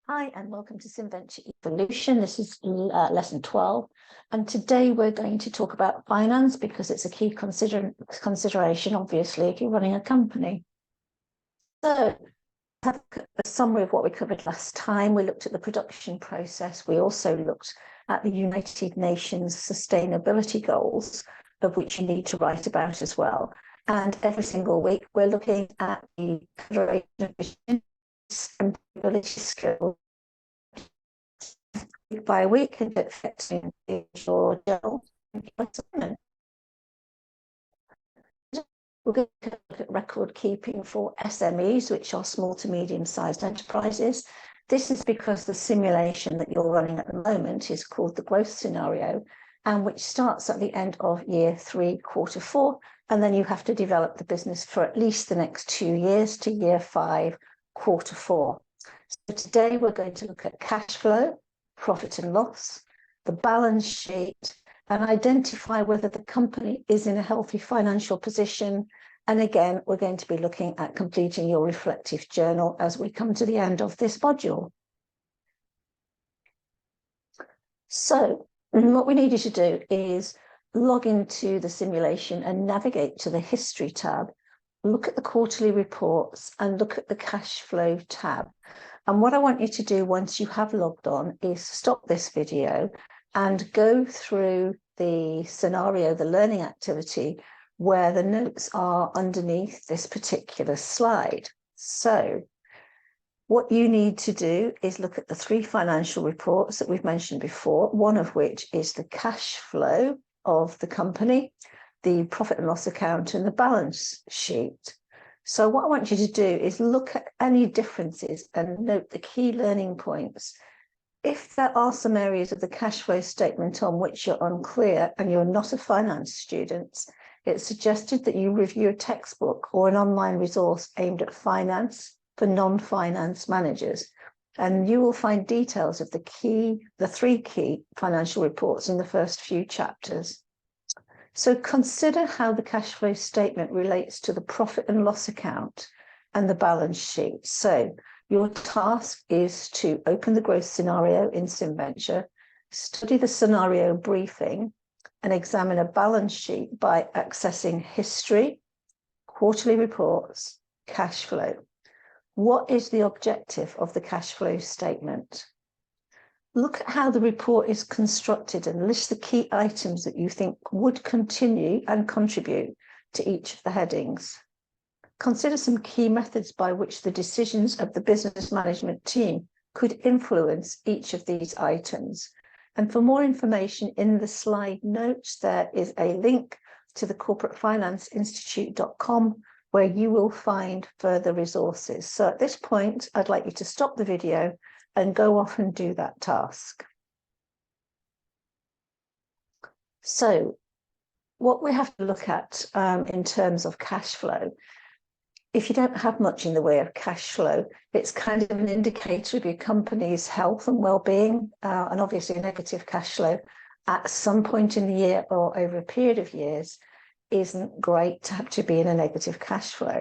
Hi, and welcome to SimVenture Evolution. This is lesson 12. And today we're going to talk about finance because it's a key consideration, obviously, if you're running a company. So, have a summary of what we covered last time. We looked at the production process. We also looked at the United Nations sustainability goals, of which you need to write about as well. And every single week, we're looking at the Federation of Business and Ability Skills week by week, and it fits in your journal. We're going to look at record keeping for SMEs, which are small to medium-sized enterprises. This is because the simulation that you're running at the moment is called the growth scenario, and which starts at the end of year 3, quarter 4, and then you have to develop the business for at least the next 2 years to year 5, quarter 4. So today we're going to look at cash flow, profit and loss, the balance sheet, and identify whether the company is in a healthy financial position. And again, we're going to be looking at completing your reflective journal as we come to the end of this module. So what we need you to do is log into the simulation and navigate to the history tab, look at the quarterly reports and look at the cash flow tab. And what I want you to do once you have logged on is stop this video and go through the scenario, the learning activity, where the notes are underneath this particular slide. So what you need to do is look at the 3 financial reports that we've mentioned before, one of which is the cash flow of the company, the profit and loss account, and the balance sheet. So what I want you to do is look at any differences and note the key learning points. If there are some areas of the cash flow statement on which you're unclear and you're not a finance student, it's suggested that you review a textbook or an online resource aimed at finance for non-finance managers. And you will find details of the 3 key financial reports in the first few chapters. So consider how the cash flow statement relates to the profit and loss account and the balance sheet. So your task is to open the growth scenario in SimVenture, study the scenario briefing, and examine a balance sheet by accessing history, quarterly reports, cash flow. What is the objective of the cash flow statement? Look at how the report is constructed and list the key items that you think would continue and contribute to each of the headings. Consider some key methods by which the decisions of the business management team could influence each of these items. And for more information in the slide notes, there is a link to the corporatefinanceinstitute.com where you will find further resources. So at this point, I'd like you to stop the video and go off and do that task. So what we have to look at in terms of cash flow, if you don't have much in the way of cash flow, it's kind of an indicator of your company's health and well-being, and obviously a negative cash flow at some point in the year or over a period of years isn't great to have to be in a negative cash flow.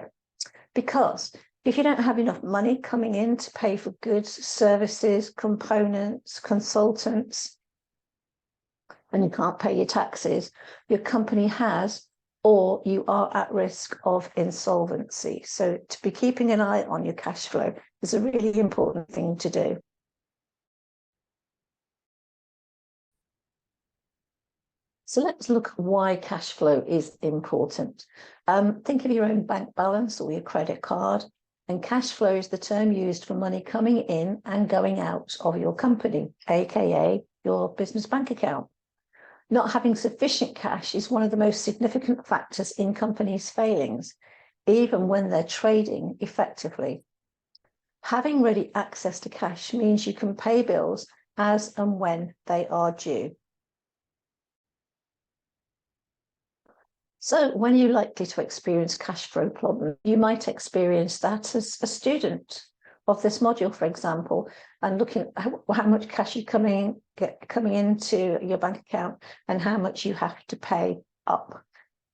Because if you don't have enough money coming in to pay for goods, services, components, consultants, and you can't pay your taxes, your company has or you are at risk of insolvency. So to be keeping an eye on your cash flow is a really important thing to do. So let's look at why cash flow is important. Think of your own bank balance or your credit card, and cash flow is the term used for money coming in and going out of your company, aka your business bank account. Not having sufficient cash is one of the most significant factors in companies' failings, even when they're trading effectively. Having ready access to cash means you can pay bills as and when they are due. So when you're likely to experience cash flow problems, you might experience that as a student of this module, for example, and looking at how much cash you coming into your bank account and how much you have to pay up.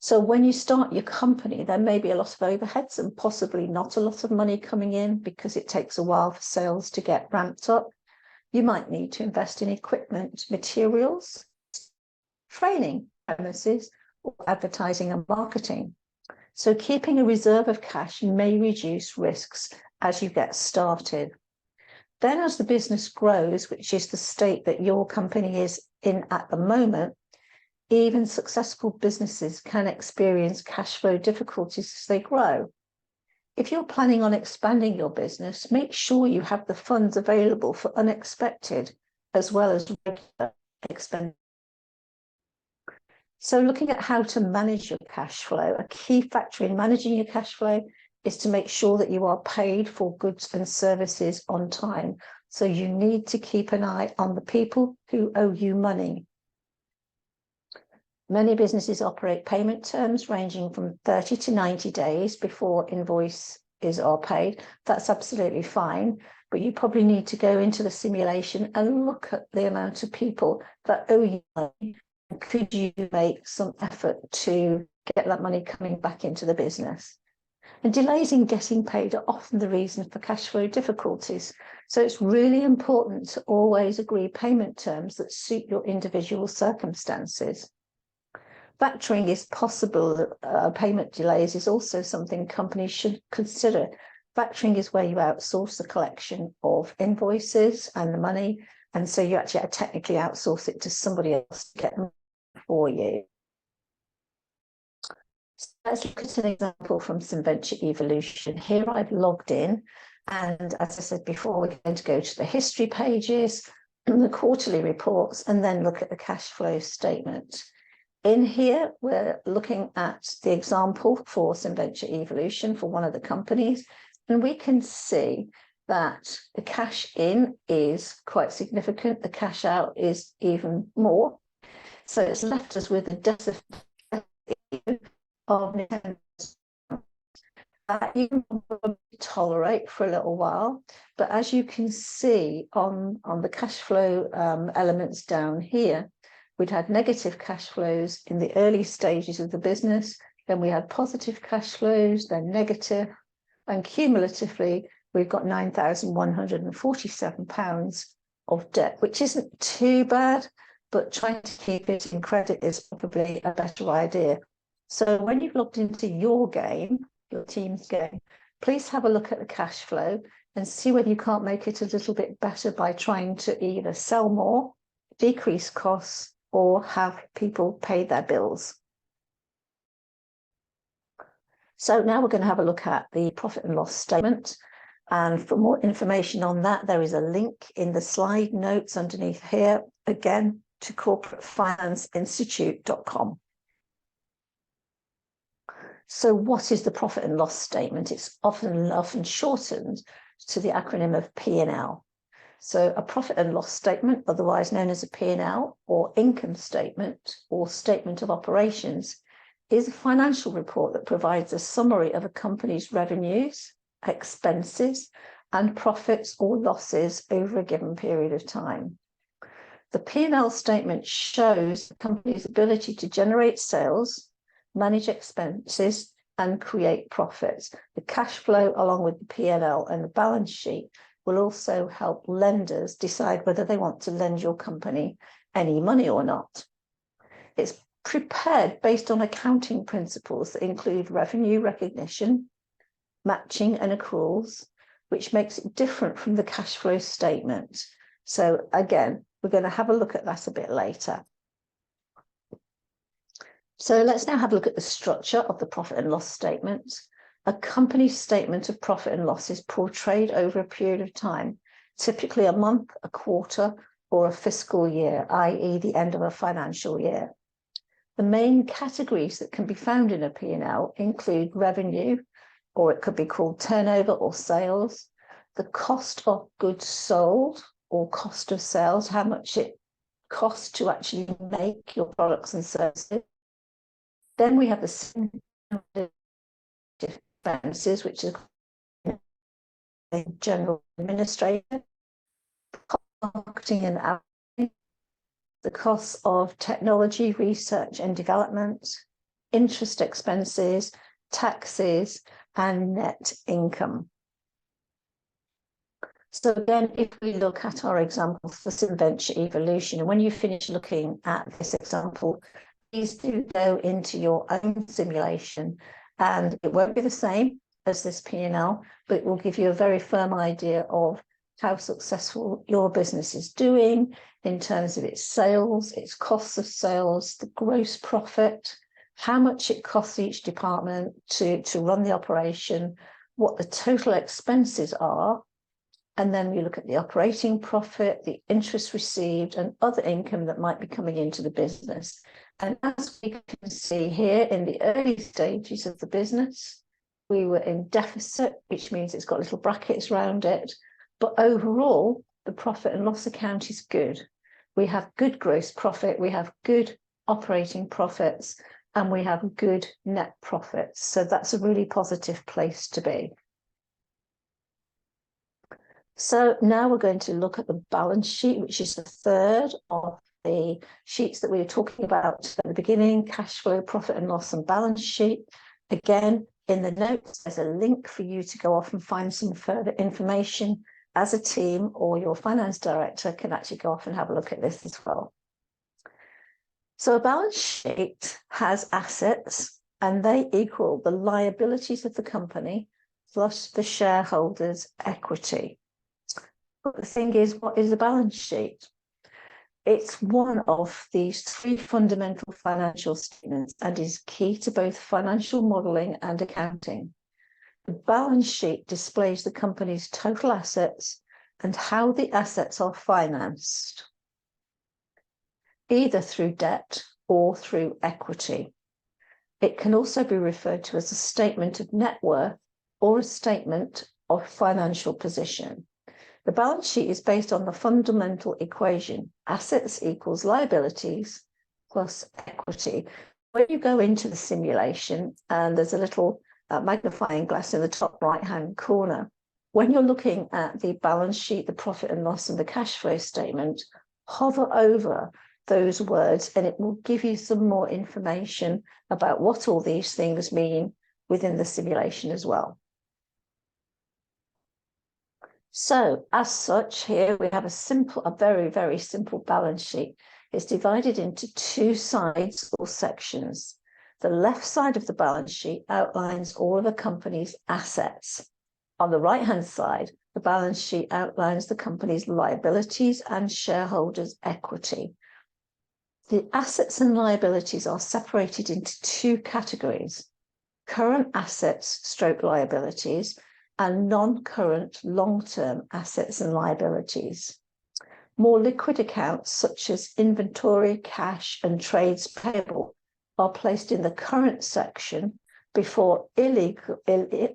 So when you start your company, there may be a lot of overheads and possibly not a lot of money coming in because it takes a while for sales to get ramped up. You might need to invest in equipment, materials, training, premises, or advertising and marketing. So keeping a reserve of cash may reduce risks as you get started. Then as the business grows, which is the state that your company is in at the moment, even successful businesses can experience cash flow difficulties as they grow. If you're planning on expanding your business, make sure you have the funds available for unexpected as well as regular expenses. So looking at how to manage your cash flow, a key factor in managing your cash flow is to make sure that you are paid for goods and services on time. So you need to keep an eye on the people who owe you money. Many businesses operate payment terms ranging from 30 to 90 days before invoices are paid. That's absolutely fine, but you probably need to go into the simulation and look at the amount of people that owe you money. Could you make some effort to get that money coming back into the business? And delays in getting paid are often the reason for cash flow difficulties. So it's really important to always agree payment terms that suit your individual circumstances. Factoring is possible. Payment delays is also something companies should consider. Factoring is where you outsource the collection of invoices and the money, and so you actually technically outsource it to somebody else to get them for you. So let's look at an example from SimVenture Evolution. Here I've logged in, and as I said before, we're going to go to the history pages, the quarterly reports, and then look at the cash flow statement. In here, we're looking at the example for SimVenture Evolution for one of the companies, and we can see that the cash in is quite significant. The cash out is even more. So it's left us with a deficit of you can tolerate for a little while, but as you can see on the cash flow elements down here, we'd had negative cash flows in the early stages of the business, then we had positive cash flows, then negative, and cumulatively we've got £9,147 of debt, which isn't too bad, but trying to keep it in credit is probably a better idea. So when you've looked into your game, your team's game, please have a look at the cash flow and see whether you can't make it a little bit better by trying to either sell more, decrease costs, or have people pay their bills. So now we're going to have a look at the profit and loss statement. And for more information on that, there is a link in the slide notes underneath here, again, to corporatefinanceinstitute.com. So what is the profit and loss statement? It's often shortened to the acronym of P&L. So a profit and loss statement, otherwise known as a P&L or income statement or statement of operations, is a financial report that provides a summary of a company's revenues, expenses, and profits or losses over a given period of time. The P&L statement shows the company's ability to generate sales, manage expenses, and create profits. The cash flow, along with the P&L and the balance sheet, will also help lenders decide whether they want to lend your company any money or not. It's prepared based on accounting principles that include revenue recognition, matching and accruals, which makes it different from the cash flow statement. So again, we're going to have a look at that a bit later. So let's now have a look at the structure of the profit and loss statement. A company's statement of profit and loss is portrayed over a period of time, typically a month, a quarter, or a fiscal year, i.e. the end of a financial year. The main categories that can be found in a P&L include revenue, or it could be called turnover or sales, the cost of goods sold or cost of sales, how much it costs to actually make your products and services. Then we have the expenses, which is general administrator, marketing and admin, the costs of technology, research and development, interest expenses, taxes, and net income. So again, if we look at our example for SimVenture Evolution, and when you finish looking at this example, please do go into your own simulation, and it won't be the same as this P&L, but it will give you a very firm idea of how successful your business is doing in terms of its sales, its costs of sales, the gross profit, how much it costs each department to run the operation, what the total expenses are. And then we look at the operating profit, the interest received, and other income that might be coming into the business. And as we can see here in the early stages of the business, we were in deficit, which means it's got little brackets around it. But overall, the profit and loss account is good. We have good gross profit, we have good operating profits, and we have good net profits. So that's a really positive place to be. So now we're going to look at the balance sheet, which is the third of the sheets that we were talking about at the beginning: cash flow, profit and loss, and balance sheet. Again, in the notes, there's a link for you to go off and find some further information as a team, or your finance director can actually go off and have a look at this as well. So a balance sheet has assets, and they equal the liabilities of the company plus the shareholders' equity. But the thing is, what is a balance sheet? It's one of these three fundamental financial statements and is key to both financial modelling and accounting. The balance sheet displays the company's total assets and how the assets are financed, either through debt or through equity. It can also be referred to as a statement of net worth or a statement of financial position. The balance sheet is based on the fundamental equation: assets equals liabilities plus equity. When you go into the simulation, and there's a little magnifying glass in the top right-hand corner, when you're looking at the balance sheet, the profit and loss, and the cash flow statement, hover over those words and it will give you some more information about what all these things mean within the simulation as well. So as such, here we have a very, very simple balance sheet. It's divided into two sides or sections. The left side of the balance sheet outlines all of the company's assets. On the right-hand side, the balance sheet outlines the company's liabilities and shareholders' equity. The assets and liabilities are separated into two categories: current assets stroke liabilities and non-current long-term assets and liabilities. More liquid accounts such as inventory, cash, and trades payable are placed in the current section before illiquid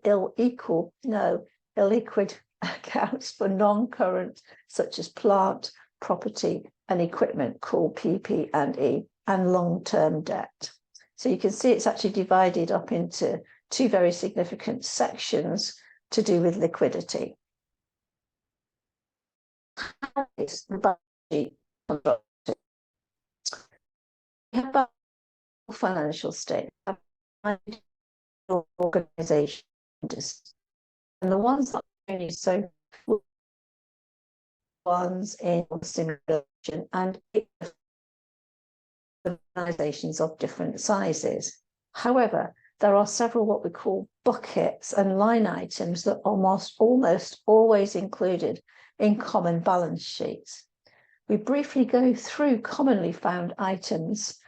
accounts for non-current such as plant, property, and equipment called PP&E, and long-term debt. So you can see it's actually divided up into two very significant sections to do with liquidity. How is the balance sheet constructed? We have a financial statement, organization, and the ones that are only so ones in simulation and organizations of different sizes. However, there are several what we call buckets and line items that are almost always included in common balance sheets. We briefly go through commonly found items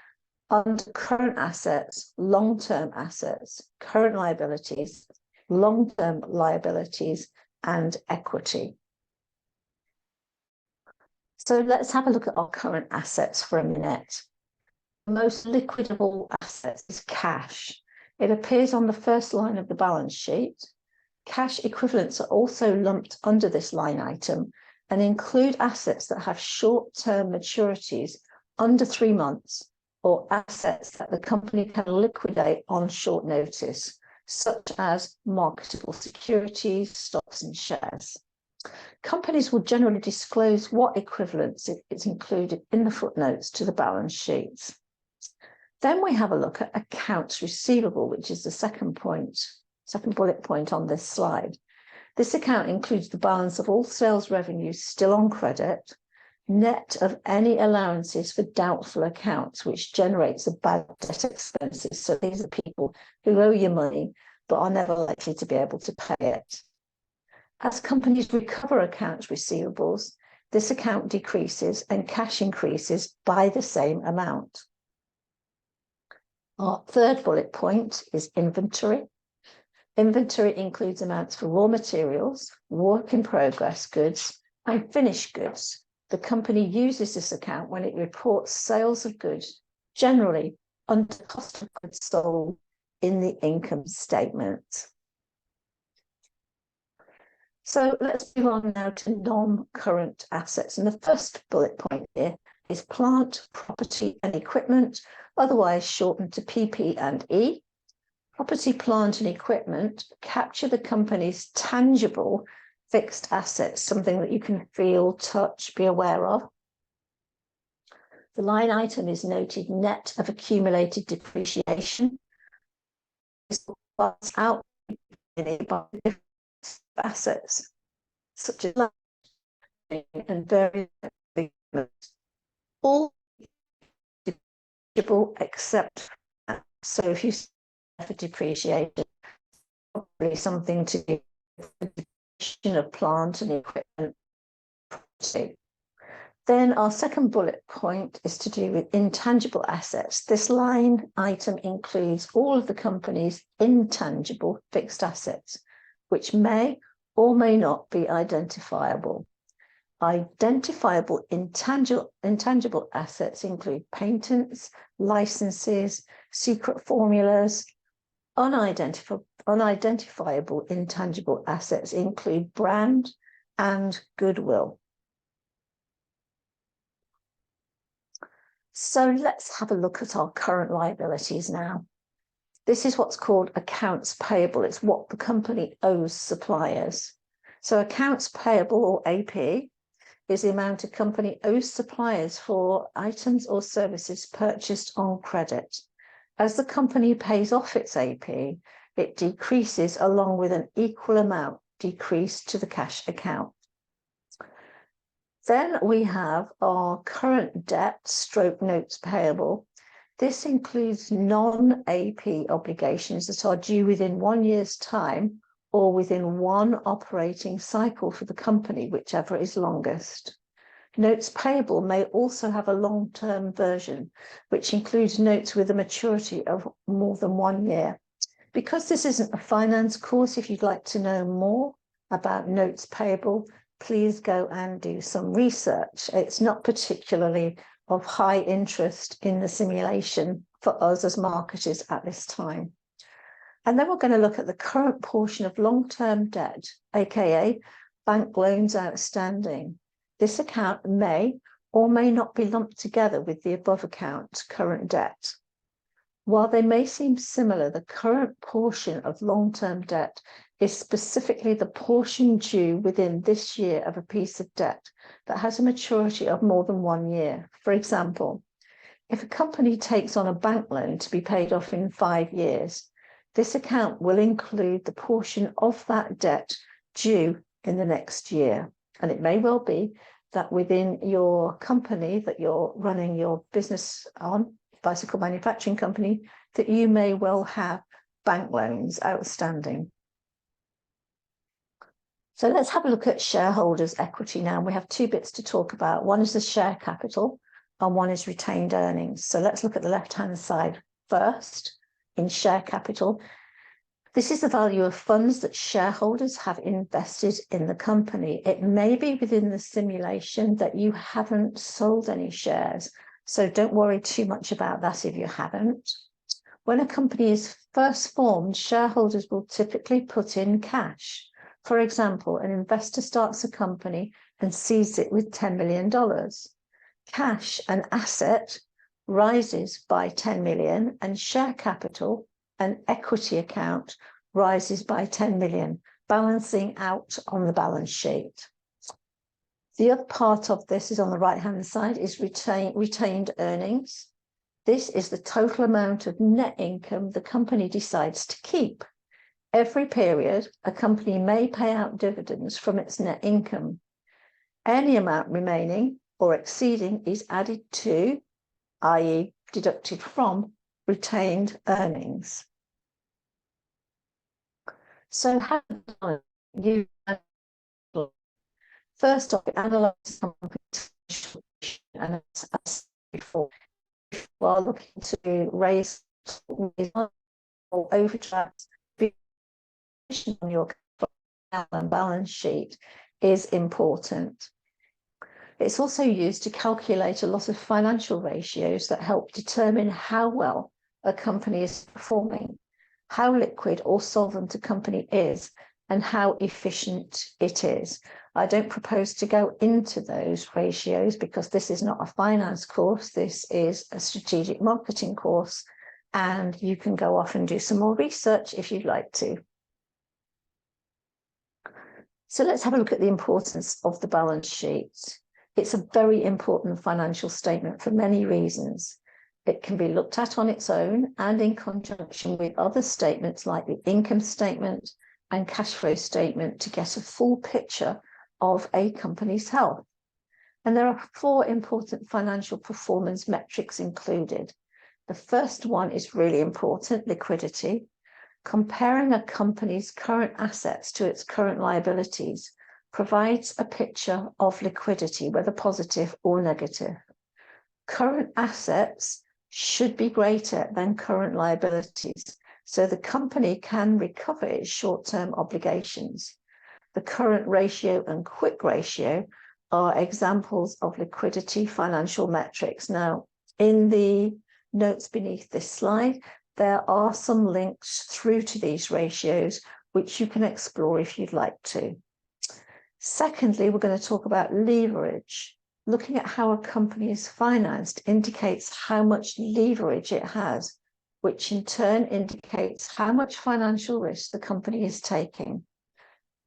under current assets, long-term assets, current liabilities, long-term liabilities, and equity. So let's have a look at our current assets for a minute. The most liquid of all assets is cash. It appears on the first line of the balance sheet. Cash equivalents are also lumped under this line item and include assets that have short-term maturities under 3 months, or assets that the company can liquidate on short notice, such as marketable securities, stocks, and shares. Companies will generally disclose what equivalents it's included in the footnotes to the balance sheets. Then we have a look at accounts receivable, which is the second bullet point on this slide. This account includes the balance of all sales revenues still on credit, net of any allowances for doubtful accounts, which generates a bad debt expenses. So these are people who owe you money, but are never likely to be able to pay it. As companies recover accounts receivables, this account decreases and cash increases by the same amount. Our third bullet point is inventory. Inventory includes amounts for raw materials, work in progress goods, and finished goods. The company uses this account when it reports sales of goods, generally under cost of goods sold in the income statement. So let's move on now to non-current assets. And the first bullet point here is plant, property, and equipment, otherwise shortened to PP&E. Property, plant, and equipment capture the company's tangible fixed assets, something that you can feel, touch, be aware of. The line item is noted net of accumulated depreciation. This was out by assets such as land and various all except so if you for depreciation, probably something to do with the depreciation of plant and equipment property. Then our second bullet point is to do with intangible assets. This line item includes all of the company's intangible fixed assets, which may or may not be identifiable. Identifiable intangible assets include patents, licenses, secret formulas. Unidentifiable intangible assets include brand and goodwill. So let's have a look at our current liabilities now. This is what's called accounts payable. It's what the company owes suppliers. So accounts payable, or AP, is the amount a company owes suppliers for items or services purchased on credit. As the company pays off its AP, it decreases along with an equal amount decreased to the cash account. Then we have our current debt / notes payable. This includes non-AP obligations that are due within 1 year's time or within one operating cycle for the company, whichever is longest. Notes payable may also have a long-term version, which includes notes with a maturity of more than 1 year. Because this isn't a finance course, if you'd like to know more about notes payable, please go and do some research. It's not particularly of high interest in the simulation for us as marketers at this time. And then we're going to look at the current portion of long-term debt, aka bank loans outstanding. This account may or may not be lumped together with the above account, current debt. While they may seem similar, the current portion of long-term debt is specifically the portion due within this year of a piece of debt that has a maturity of more than 1 year. For example, if a company takes on a bank loan to be paid off in 5 years, this account will include the portion of that debt due in the next year. And it may well be that within your company that you're running your business on, bicycle manufacturing company, that you may well have bank loans outstanding. So let's have a look at shareholders' equity now. We have 2 bits to talk about. One is the share capital and one is retained earnings. So let's look at the left-hand side first. In share capital, this is the value of funds that shareholders have invested in the company. It may be within the simulation that you haven't sold any shares, so don't worry too much about that if you haven't. When a company is first formed, shareholders will typically put in cash. For example, an investor starts a company and seeds it with $10 million. Cash, an asset, rises by 10 million, and share capital, an equity account, rises by 10 million, balancing out on the balance sheet. The other part of this is on the right-hand side is retained earnings. This is the total amount of net income the company decides to keep. Every period, a company may pay out dividends from its net income. Any amount remaining or exceeding is added to, i.e. deducted from, retained earnings. So how do you first off analyze competition, and as before, while looking to raise or overdraft on your balance sheet is important. It's also used to calculate a lot of financial ratios that help determine how well a company is performing, how liquid or solvent a company is, and how efficient it is. I don't propose to go into those ratios because this is not a finance course, this is a strategic marketing course, and you can go off and do some more research if you'd like to. So let's have a look at the importance of the balance sheet. It's a very important financial statement for many reasons. It can be looked at on its own and in conjunction with other statements like the income statement and cash flow statement to get a full picture of a company's health. And there are 4 important financial performance metrics included. The first one is really important, liquidity. Comparing a company's current assets to its current liabilities provides a picture of liquidity, whether positive or negative. Current assets should be greater than current liabilities, so the company can recover its short-term obligations. The current ratio and quick ratio are examples of liquidity financial metrics. Now, in the notes beneath this slide, there are some links through to these ratios, which you can explore if you'd like to. Secondly, we're going to talk about leverage. Looking at how a company is financed indicates how much leverage it has, which in turn indicates how much financial risk the company is taking.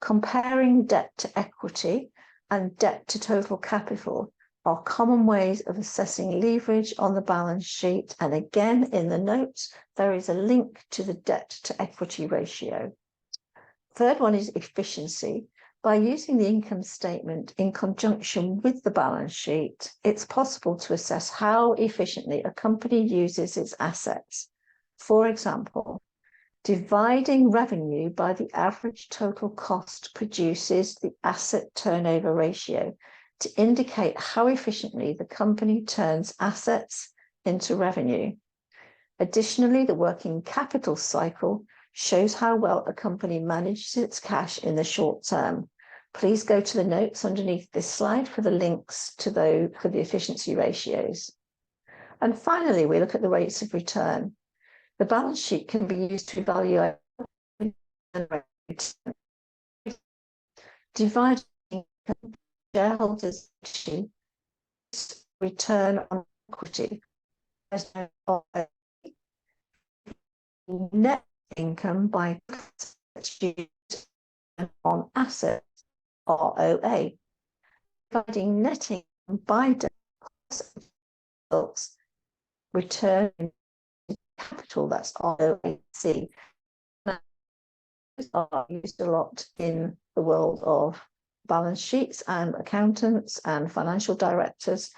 Comparing debt to equity and debt to total capital are common ways of assessing leverage on the balance sheet. And again, in the notes, there is a link to the debt to equity ratio. Third one is efficiency. By using the income statement in conjunction with the balance sheet, it's possible to assess how efficiently a company uses its assets. For example, dividing revenue by the average total cost produces the asset turnover ratio to indicate how efficiently the company turns assets into revenue. Additionally, the working capital cycle shows how well a company manages its cash in the short term. Please go to the notes underneath this slide for the links to those for the efficiency ratios. And finally, we look at the rates of return. The balance sheet can be used to evaluate dividing shareholders' return on equity as net income by on assets, ROA. Dividing net income by results, return capital, that's ROAC. Are used a lot in the world of balance sheets and accountants and financial directors.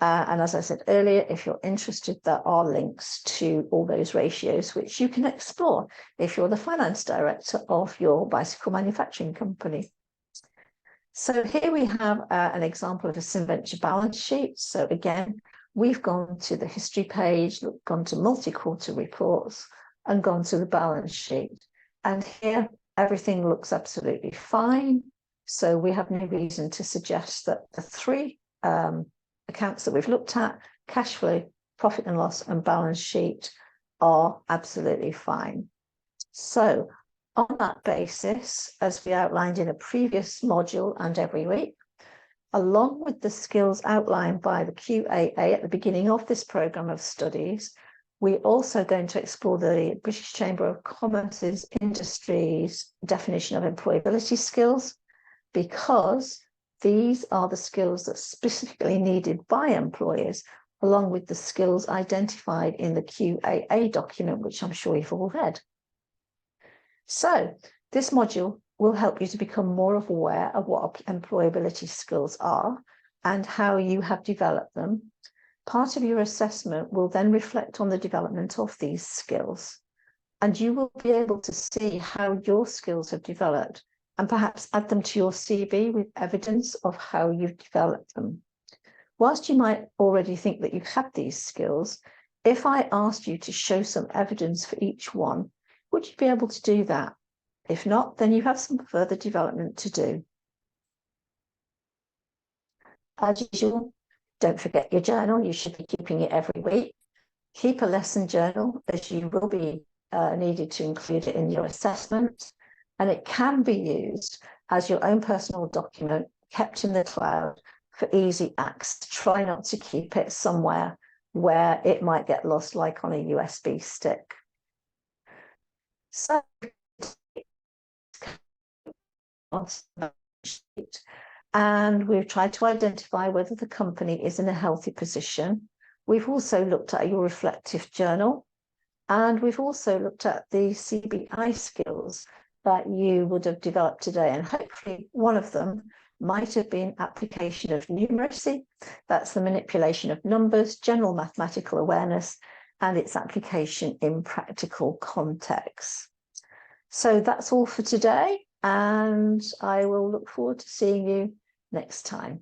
And as I said earlier, if you're interested, there are links to all those ratios, which you can explore if you're the finance director of your bicycle manufacturing company. So here we have an example of a SimVenture balance sheet. So again, we've gone to the history page, gone to multi-quarter reports, and gone to the balance sheet. And here, everything looks absolutely fine. So we have no reason to suggest that the 3 accounts that we've looked at, cash flow, profit and loss, and balance sheet, are absolutely fine. So on that basis, as we outlined in a previous module and every week, along with the skills outlined by the QAA at the beginning of this programme of studies, we're also going to explore the British Chamber of Commerce's industry's definition of employability skills, because these are the skills that are specifically needed by employers along with the skills identified in the QAA document, which I'm sure you've all read. So this module will help you to become more aware of what employability skills are and how you have developed them. Part of your assessment will then reflect on the development of these skills, and you will be able to see how your skills have developed and perhaps add them to your CV with evidence of how you've developed them. Whilst you might already think that you have these skills, if I asked you to show some evidence for each one, would you be able to do that? If not, then you have some further development to do. As usual, don't forget your journal. You should be keeping it every week. Keep a lesson journal, as you will be needed to include it in your assessment, and it can be used as your own personal document kept in the cloud for easy access. Try not to keep it somewhere where it might get lost, like on a USB stick. So, and we've tried to identify whether the company is in a healthy position. We've also looked at your reflective journal, and we've also looked at the CBI skills that you would have developed today. And hopefully one of them might have been application of numeracy. That's the manipulation of numbers, general mathematical awareness, and its application in practical contexts. So that's all for today, and I will look forward to seeing you next time.